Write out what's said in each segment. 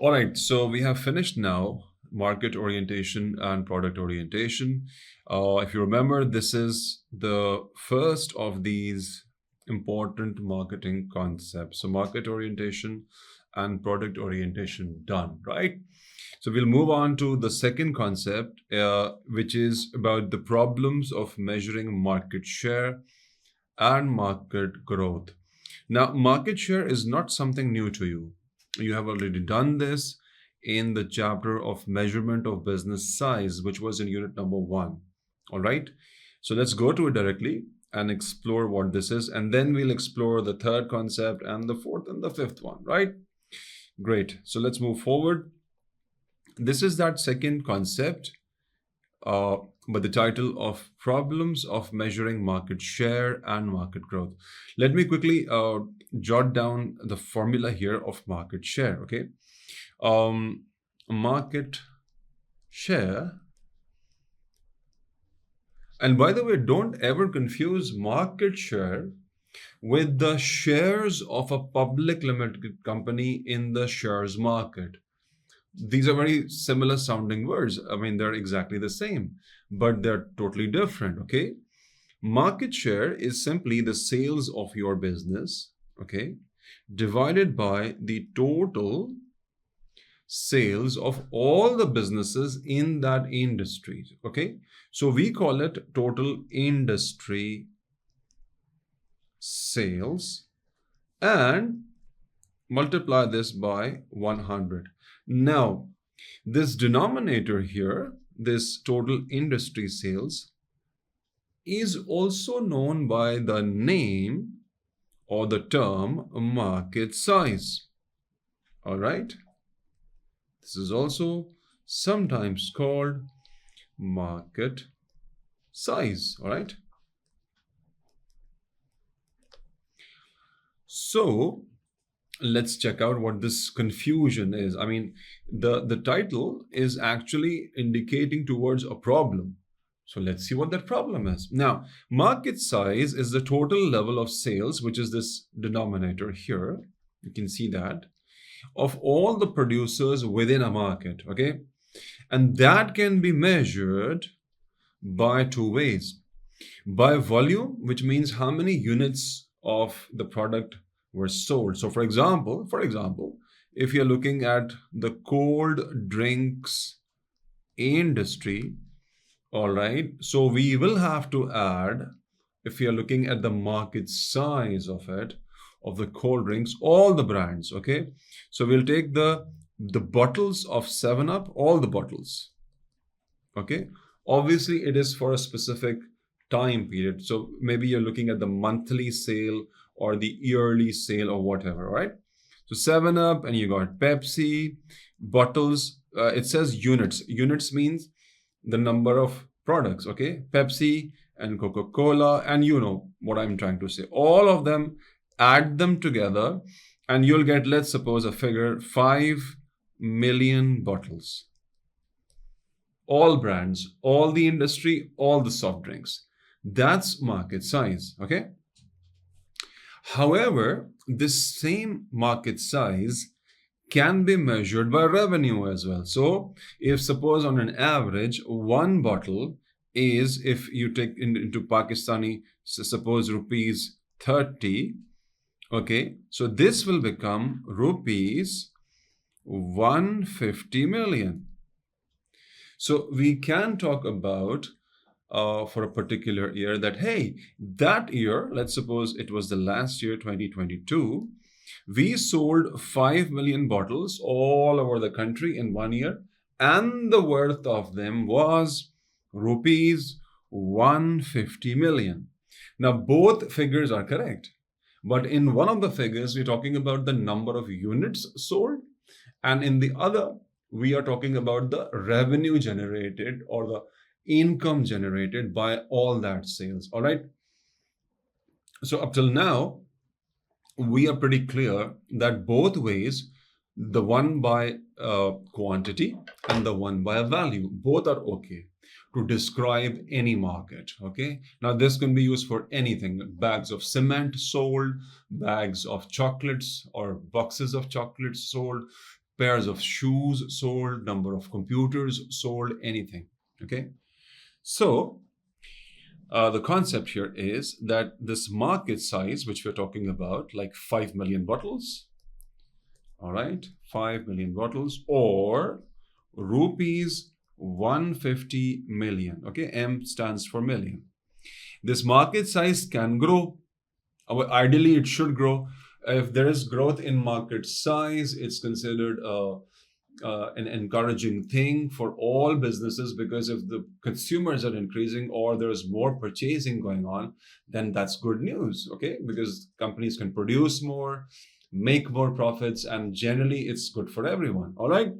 All right, so we have finished now market orientation and product orientation. If you remember, this is the first of these important marketing concepts. So market orientation and product orientation done, right? So we'll move on to the second concept, which is about the problems of measuring market share and market growth. Now, market share is not something new to you. You have already done this in the chapter of measurement of business size, which was in unit number 1. All right. So let's go to it directly and explore what this is. And then we'll explore the third concept and the fourth and the fifth one, right? Great. So let's move forward. This is that second concept, but the title of problems of measuring market share and market growth. Let me quickly jot down the formula here of market share. Okay. Market share. And by the way, don't ever confuse market share with the shares of a public limited company in the shares market. These are very similar sounding words. I mean, they're exactly the same, but they're totally different, okay? Market share is simply the sales of your business, okay, divided by the total sales of all the businesses in that industry, okay? So we call it total industry sales and multiply this by 100. Now, this denominator here, this total industry sales, is also known by the name or the term market size. All right. This is also sometimes called market size. All right. So let's check out what this confusion is. I mean, the title is actually indicating towards a problem. So let's see what that problem is. Now, market size is the total level of sales, which is this denominator here. You can see that, of all the producers within a market, okay? And that can be measured by two ways. By volume, which means how many units of the product were sold. So for example, if you're looking at the cold drinks industry, all right, so we will have to add, if you're looking at the market size of it, of the cold drinks, all the brands, okay? So we'll take the bottles of 7-Up, all the bottles, okay? Obviously, it is for a specific time period. So maybe you're looking at the monthly sale or the yearly sale or whatever, right? So 7-Up, and you got Pepsi, bottles, it says units. Units means the number of products, okay? Pepsi and Coca-Cola, and you know what I'm trying to say. All of them, add them together, and you'll get, let's suppose, a figure, 5 million bottles. All brands, all the industry, all the soft drinks. That's market size, okay? However, this same market size can be measured by revenue as well. So if suppose on an average, one bottle is, if you take into Pakistani, so suppose rupees 30, okay, so this will become rupees 150 million. So we can talk about for a particular year that, hey, that year, let's suppose it was the last year, 2022, we sold 5 million bottles all over the country in 1 year, and the worth of them was rupees 150 million. Now, both figures are correct, but in one of the figures, we're talking about the number of units sold, and in the other, we are talking about the revenue generated or the income generated by all that sales. All right. So up till now, we are pretty clear that both ways, the one by quantity and the one by value, both are okay to describe any market, okay? Now, this can be used for anything. Bags of cement sold, bags of chocolates or boxes of chocolates sold, pairs of shoes sold, number of computers sold, anything. Okay. So the concept here is that this market size, which we're talking about, like 5 million bottles, all right, 5 million bottles, or rupees 150 million. Okay, M stands for million. This market size can grow. Ideally, it should grow. If there is growth in market size, it's considered an encouraging thing for all businesses, because if the consumers are increasing or there's more purchasing going on, then that's good news. Okay, because companies can produce more, make more profits, and generally it's good for everyone. All right.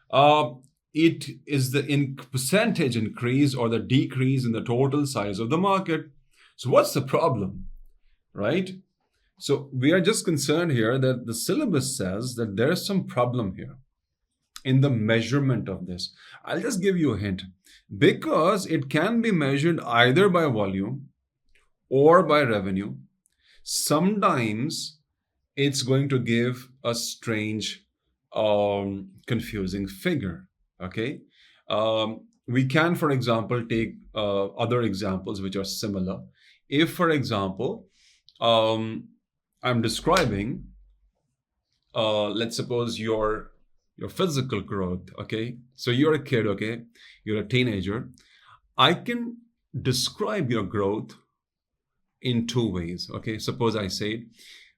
Uh, it is the percentage increase or the decrease in the total size of the market. So what's the problem, right? So we are just concerned here that the syllabus says that there is some problem here in the measurement of this. I'll just give you a hint. Because it can be measured either by volume or by revenue, sometimes it's going to give a strange, confusing figure. Okay. We can, for example, take other examples which are similar. If, for example, I'm describing, let's suppose your physical growth. Okay, so you're a kid. Okay, you're a teenager. I can describe your growth in two ways. Okay, suppose I say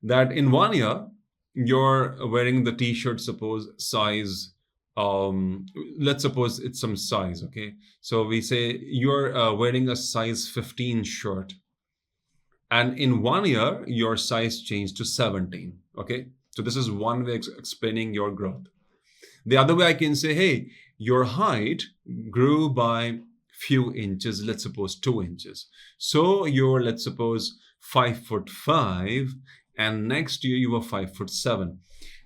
that in 1 year you're wearing the t-shirt, suppose size, let's suppose it's some size. Okay, so we say you're wearing a size 15 shirt, and in 1 year your size changed to 17. Okay, so this is one way explaining your growth. The other way, I can say, hey, your height grew by few inches, let's suppose 2 inches. So you're, let's suppose, 5'5", and next year you were 5'7".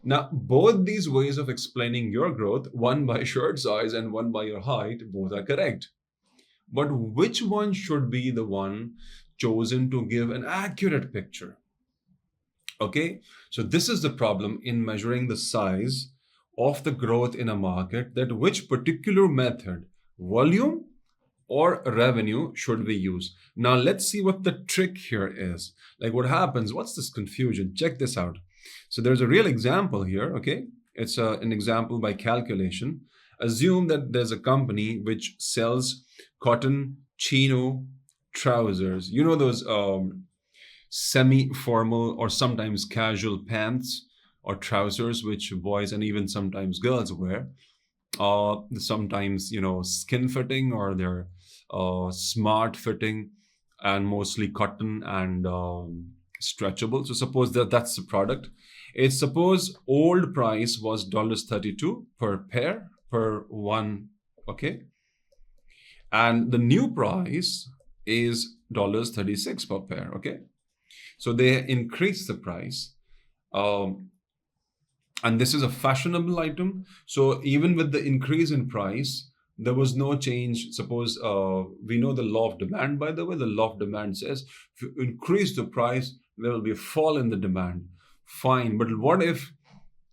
Now, both these ways of explaining your growth, one by shirt size and one by your height, both are correct. But which one should be the one chosen to give an accurate picture? Okay, so this is the problem in measuring the size of the growth in a market, that which particular method, volume or revenue, should we use. Now let's see what the trick here is. Like, what happens, what's this confusion? Check this out. So there's a real example here. Okay, it's an example by calculation. Assume that there's a company which sells cotton chino trousers, you know, those semi-formal or sometimes casual pants or trousers which boys and even sometimes girls wear. Sometimes, you know, skin fitting, or they're smart fitting, and mostly cotton and stretchable. So suppose that that's the product. It's suppose old price was $32 per pair, per one. Okay, and the new price is $36 per pair. Okay, so they increase the price. And this is a fashionable item. So even with the increase in price, there was no change. Suppose we know the law of demand, by the way. The law of demand says if you increase the price, there will be a fall in the demand. Fine. But what if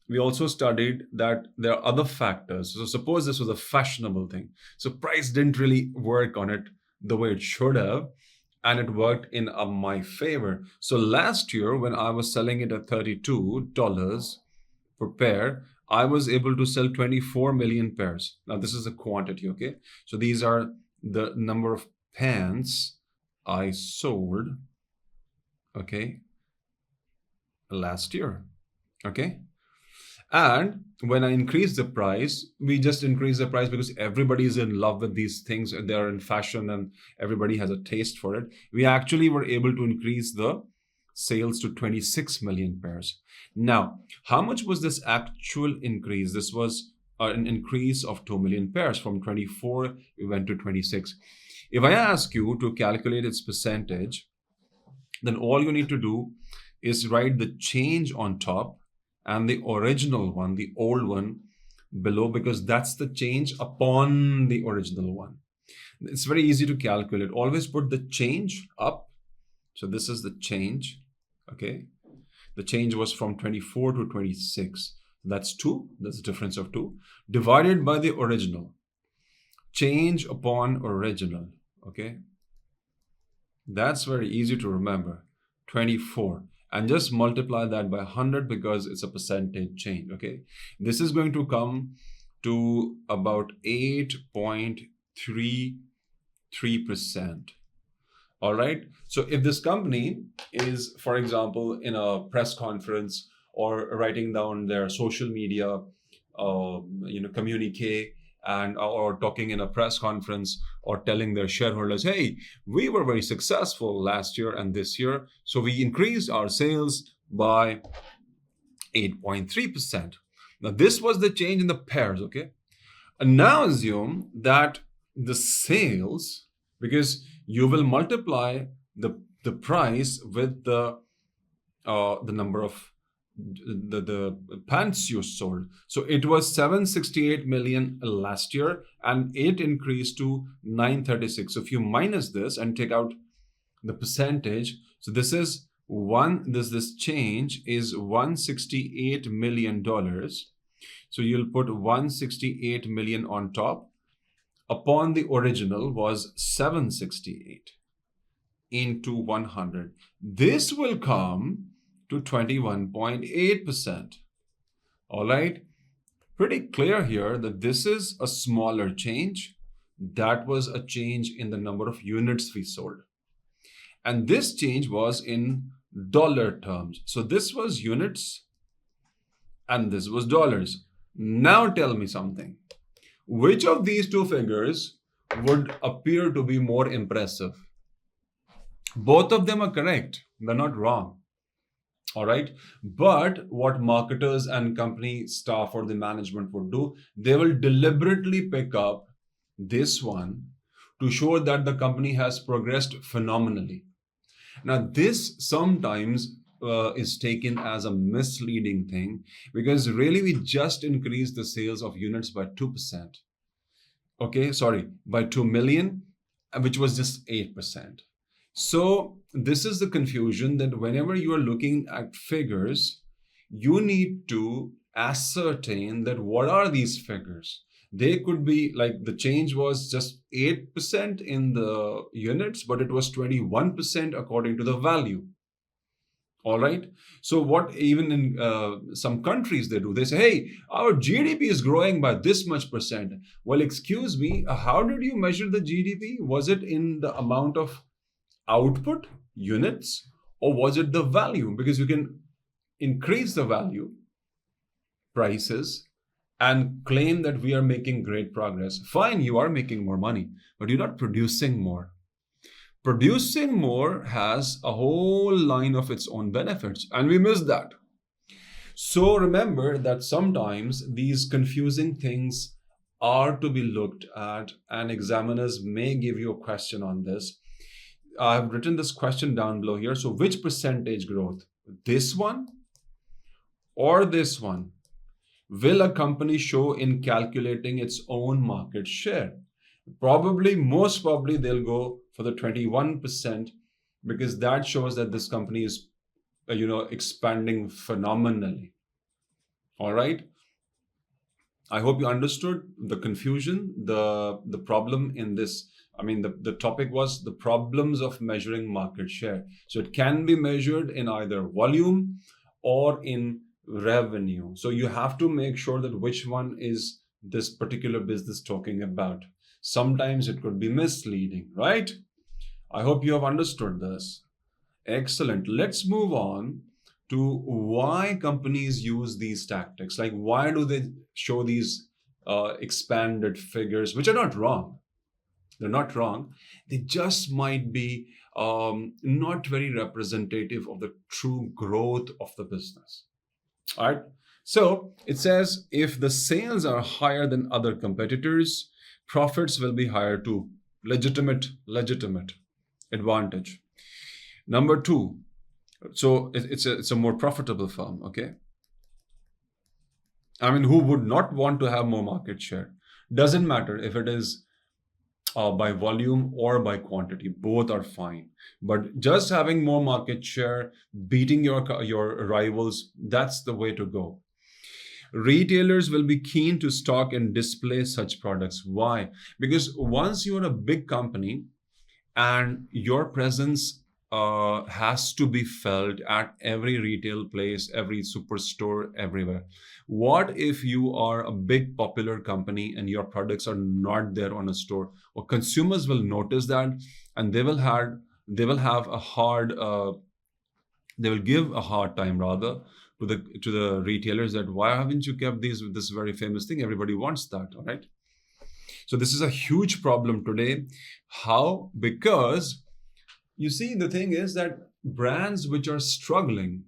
we also studied that there are other factors? So suppose this was a fashionable thing. So price didn't really work on it the way it should have, and it worked in my favor. So last year, when I was selling it at $32 per pair, I was able to sell 24 million pairs. Now this is the quantity. Okay, so these are the number of pants I sold, okay, last year. Okay, and when I increase the price, we just increase the price because everybody is in love with these things and they're in fashion and everybody has a taste for it. We actually were able to increase the sales to 26 million pairs. Now, how much was this actual increase? This was an increase of 2 million pairs. From 24, we went to 26. If I ask you to calculate its percentage, then all you need to do is write the change on top and the original one, the old one, below, because that's the change upon the original one. It's very easy to calculate. Always put the change up. So this is the change. Okay. The change was from 24 to 26. That's 2. That's a difference of 2. Divided by the original. Change upon original. Okay. That's very easy to remember. 24. And just multiply that by 100 because it's a percentage change. Okay. This is going to come to about 8.33%. All right. So if this company is, for example, in a press conference or writing down their social media, communique, and or talking in a press conference or telling their shareholders, hey, we were very successful last year and this year, so we increased our sales by 8.3%. Now this was the change in the pairs. Okay. And now assume that the sales, because you will multiply the price with the number of the pants you sold. So it was 768 million last year and it increased to 936. So if you minus this and take out the percentage, so this is this change is $168 million. So you'll put 168 million on top. Upon the original was 768 into 100. This will come to 21.8%. All right. Pretty clear here that this is a smaller change. That was a change in the number of units we sold. And this change was in dollar terms. So this was units and this was dollars. Now tell me something. Which of these two figures would appear to be more impressive? Both of them are correct. They're not wrong. All right. But what marketers and company staff or the management would do, they will deliberately pick up this one to show that the company has progressed phenomenally. Now, this sometimes is taken as a misleading thing because really we just increased the sales of units by 2%. Okay, sorry, by 2 million, which was just 8%. So this is the confusion that whenever you are looking at figures, you need to ascertain that what are these figures. They could be like the change was just 8% in the units, but it was 21% according to the value. All right. So what even in some countries they do, they say, hey, our GDP is growing by this much percent. Well, excuse me, how did you measure the GDP? Was it in the amount of output, units, or was it the value? Because you can increase the value, prices, and claim that we are making great progress. Fine, you are making more money, but you're not producing more. Producing more has a whole line of its own benefits, and we miss that. So remember that sometimes these confusing things are to be looked at, and examiners may give you a question on this. I've written this question down below here. So which percentage growth? This one or this one? Will a company show in calculating its own market share? Probably, most probably, they'll go for the 21% because that shows that this company is, expanding phenomenally. All right. I hope you understood the confusion, the problem in this. I mean, the topic was the problems of measuring market share. So it can be measured in either volume or in revenue. So you have to make sure that which one is this particular business talking about. Sometimes it could be misleading, right? I hope you have understood this. Excellent. Let's move on to why companies use these tactics. Like, why do they show these expanded figures, which are not wrong? They're not wrong. They just might be not very representative of the true growth of the business. All right. So it says if the sales are higher than other competitors, profits will be higher too. Legitimate advantage. Number two, so it's a more profitable firm. Okay. I mean, who would not want to have more market share? Doesn't matter if it is by volume or by quantity. Both are fine. But just having more market share, beating your rivals, that's the way to go. Retailers will be keen to stock and display such products. Why? Because once you're a big company, and your presence has to be felt at every retail place, every superstore, everywhere. What if you are a big popular company and your products are not there on a store? Well, consumers will notice that, and they will have a hard they will give a hard time rather to the retailers, that why haven't you kept this very famous thing? Everybody wants that, all right? So this is a huge problem today. How? Because you see, the thing is that brands which are struggling,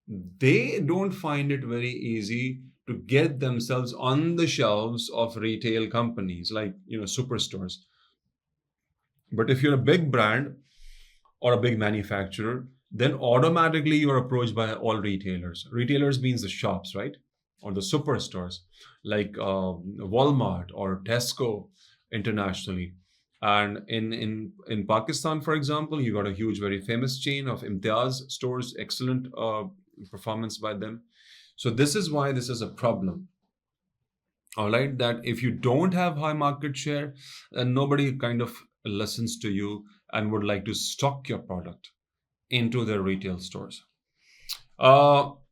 they don't find it very easy to get themselves on the shelves of retail companies like, superstores. But if you're a big brand or a big manufacturer, then automatically you're approached by all retailers. Retailers means the shops, right? Or the superstores like Walmart or Tesco internationally. And in Pakistan, for example, you got a huge, very famous chain of Imtiaz stores, excellent performance by them. So this is why this is a problem. All right, that if you don't have high market share, then nobody kind of listens to you and would like to stock your product into their retail stores.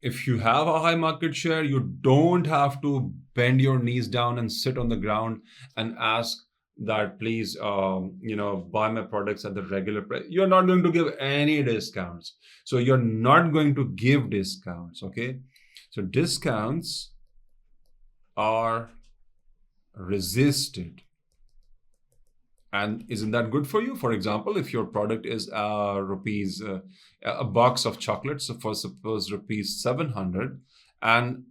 If you have a high market share, you don't have to bend your knees down and sit on the ground and ask that please, buy my products at the regular price. You're not going to give any discounts. So you're not going to give discounts. Okay. So discounts are resisted. And isn't that good for you? For example, if your product is a box of chocolates, so for suppose rupees 700, and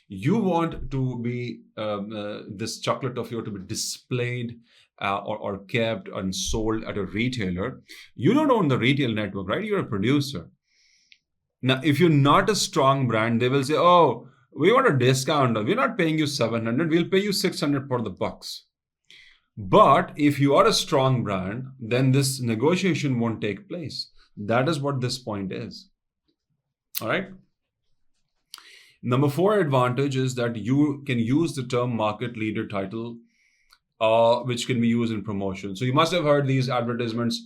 you want to be this chocolate of yours to be displayed or kept and sold at a retailer, you don't own the retail network, right? You're a producer. Now, if you're not a strong brand, they will say, "Oh, we want a discount. We're not paying you 700. We'll pay you 600 for the box." But if you are a strong brand, then this negotiation won't take place. That is what this point is. All right. Number four advantage is that you can use the term market leader title, which can be used in promotion. So you must have heard these advertisements.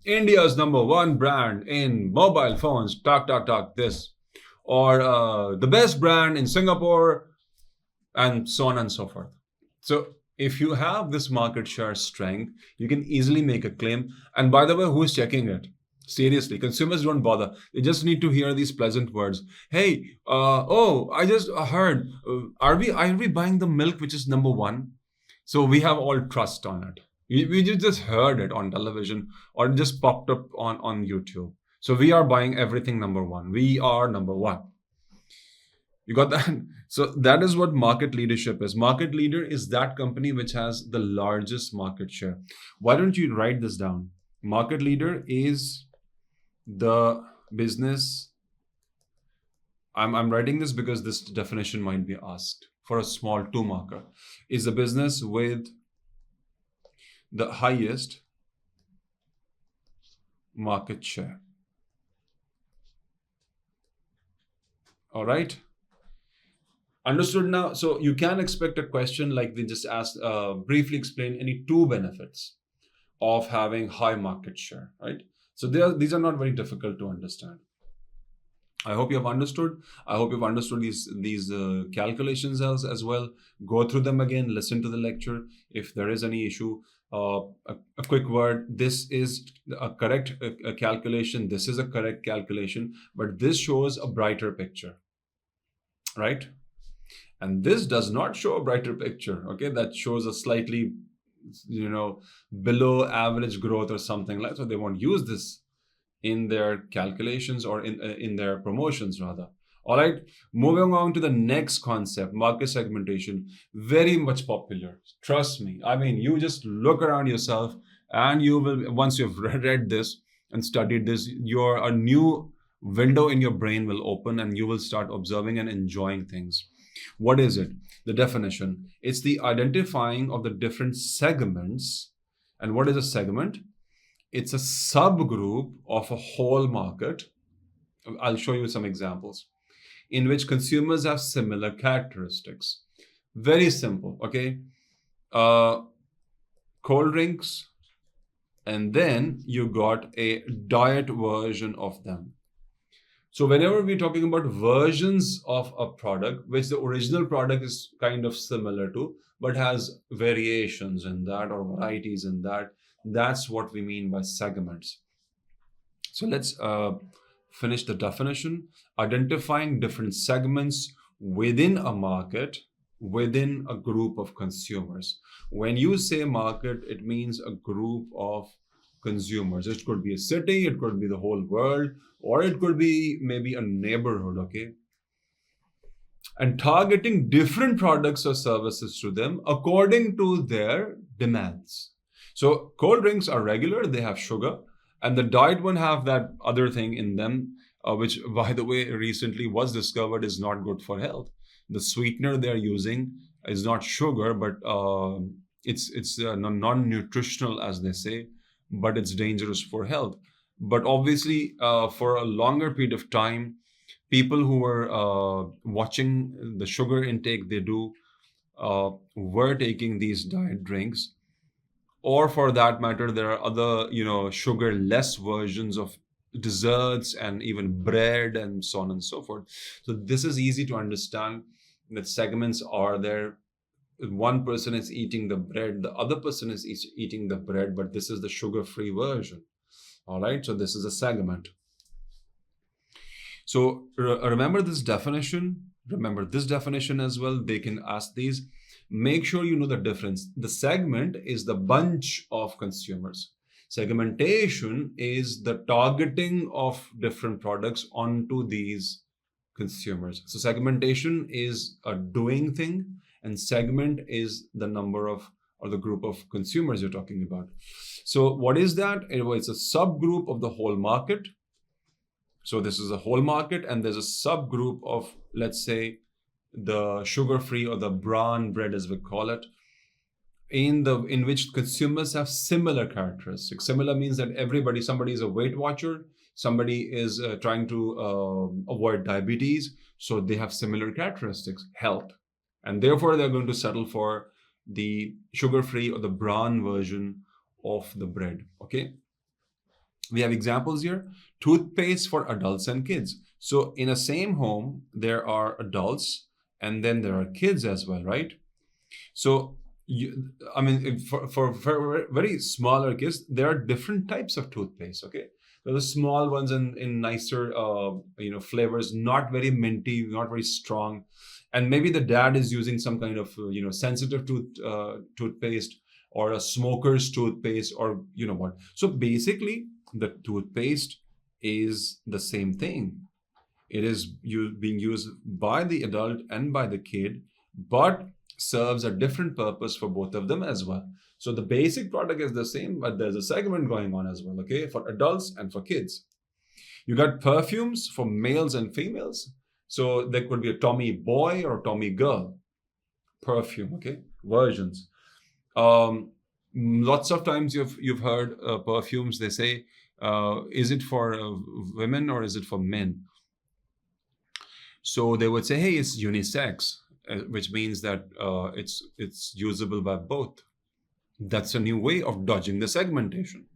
India's number one brand in mobile phones, talk, this. Or the best brand in Singapore, and so on and so forth. So if you have this market share strength, you can easily make a claim. And by the way, who is checking it? Seriously, consumers don't bother. They just need to hear these pleasant words. Hey, oh, I just heard. Are we buying the milk which is number one? So we have all trust on it. We just heard it on television or it just popped up on YouTube. So we are buying everything number one. We are number one. You got that? So that is what market leadership is. Market leader is that company which has the largest market share. Why don't you write this down? Market leader is the business. I'm writing this because this definition might be asked for a small two marker. Is a business with the highest market share. All right. Understood now. So you can expect a question like they just asked, briefly explain any two benefits of having high market share, right? So these are not very difficult to understand. I hope you have understood. I hope you've understood these calculations as well. Go through them again. Listen to the lecture. If there is any issue, a quick word. This is a correct calculation. This is a correct calculation, but this shows a brighter picture, right? And this does not show a brighter picture. Okay, that shows a slightly, below average growth or something like. So they won't use this in their calculations or in their promotions rather. All right, moving on to the next concept, market segmentation. Very much popular. Trust me. I mean, you just look around yourself and you will, once you've read this and studied this, a new window in your brain will open and you will start observing and enjoying things. What is it? The definition. It's the identifying of the different segments. And what is a segment? It's a subgroup of a whole market. I'll show you some examples in which consumers have similar characteristics. Very simple, okay? Uh, Cold drinks, and then you got a diet version of them. So whenever we're talking about versions of a product, which the original product is kind of similar to, but has variations in that or varieties in that, that's what we mean by segments. So let's finish the definition. Identifying different segments within a market, within a group of consumers. When you say market, it means a group of consumers. It could be a city, it could be the whole world, or it could be maybe a neighborhood, okay? And targeting different products or services to them according to their demands. So cold drinks are regular, they have sugar, and the diet one have that other thing in them, which, by the way, recently was discovered is not good for health. The sweetener they're using is not sugar, but it's non-nutritional, as they say, but it's dangerous for health. But obviously, for a longer period of time, people who were watching the sugar intake they do were taking these diet drinks, or for that matter, there are other, sugar less versions of desserts and even bread and so on and so forth. So this is easy to understand that segments are there. One person is eating the bread, the other person is eating the bread, but this is the sugar-free version. All right, so this is a segment. So remember this definition. Remember this definition as well. They can ask these. Make sure you know the difference. The segment is the bunch of consumers. Segmentation is the targeting of different products onto these consumers. So segmentation is a doing thing, and segment is the number of or the group of consumers you're talking about. So what is that? It's a subgroup of the whole market. So this is a whole market, and there's a subgroup of, let's say, the sugar-free or the brown bread, as we call it, in which consumers have similar characteristics. Similar means that somebody is a Weight Watcher, somebody is trying to avoid diabetes, so they have similar characteristics, health, and therefore they're going to settle for the sugar-free or the brown version of the bread. Okay. We have examples here. Toothpaste for adults and kids. So in a same home, there are adults and then there are kids as well, right? So for very smaller kids, there are different types of toothpaste. Okay, there are the small ones in nicer flavors, not very minty, not very strong, and maybe the dad is using some kind of sensitive toothpaste, or a smoker's toothpaste, or what. So basically, the toothpaste is the same thing. It is being used by the adult and by the kid, but serves a different purpose for both of them as well. So the basic product is the same, but there's a segment going on as well, okay, for adults and for kids. You got perfumes for males and females. So there could be a Tommy boy or Tommy girl perfume, okay, versions. Lots of times you've heard perfumes, they say, is it for women or is it for men? So they would say, hey, it's unisex, which means that it's usable by both. That's a new way of dodging the segmentation.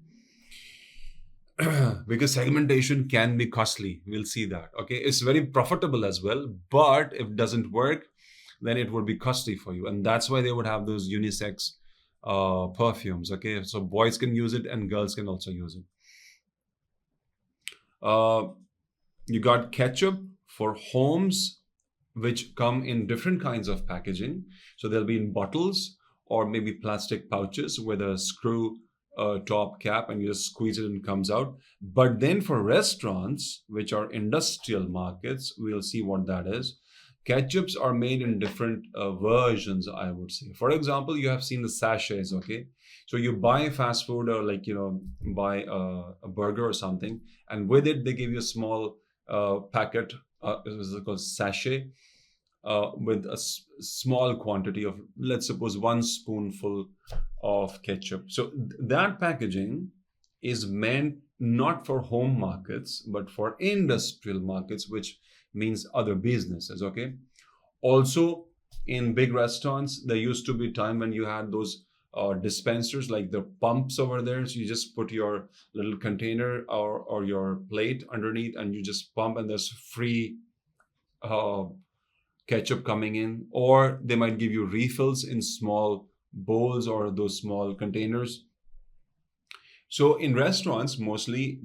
Because segmentation can be costly. We'll see that. Okay, it's very profitable as well, but if it doesn't work, then it would be costly for you, and that's why they would have those unisex perfumes. Okay, so boys can use it and girls can also use it. You got ketchup for homes, which come in different kinds of packaging. So they'll be in bottles or maybe plastic pouches with a screw top cap, and you just squeeze it and it comes out. But then for restaurants, which are industrial markets, we'll see what that is. Ketchups are made in different versions, I would say. For example, you have seen the sachets, okay? So you buy fast food, or buy a burger or something, and with it, they give you a small packet, it was called sachet. with a small quantity of, let's suppose, one spoonful of ketchup. So that packaging is meant not for home markets, but for industrial markets, which means other businesses. Okay. Also, in big restaurants, there used to be time when you had those dispensers, like the pumps over there. So you just put your little container or your plate underneath, and you just pump, and there's free uh, ketchup coming in. Or they might give you refills in small bowls or those small containers. So in restaurants, mostly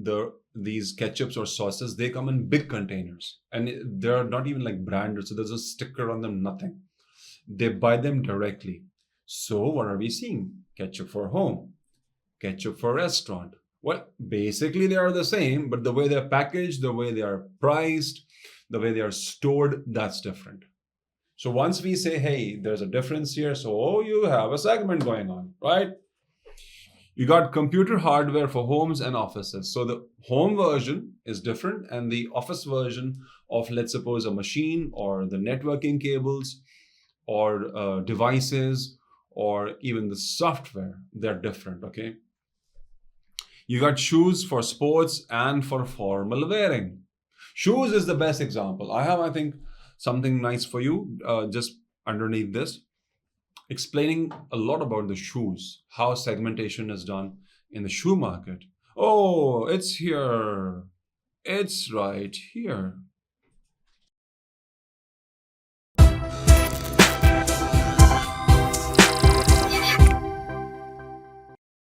these ketchups or sauces, they come in big containers, and they're not even like branded. So there's a sticker on them, nothing. They buy them directly. So what are we seeing? Ketchup for home, ketchup for restaurant. Well, basically they are the same, but the way they're packaged, the way they are priced, the way they are stored, that's different. So once we say, hey, there's a difference here, so you have a segment going on, right? You got computer hardware for homes and offices. So the home version is different, and the office version of, let's suppose, a machine or the networking cables or devices or even the software, they're different. Okay. You got shoes for sports and for formal wearing. Shoes is the best example. I have, I think, something nice for you just underneath this, explaining a lot about the shoes, how segmentation is done in the shoe market. Oh, it's here. It's right here.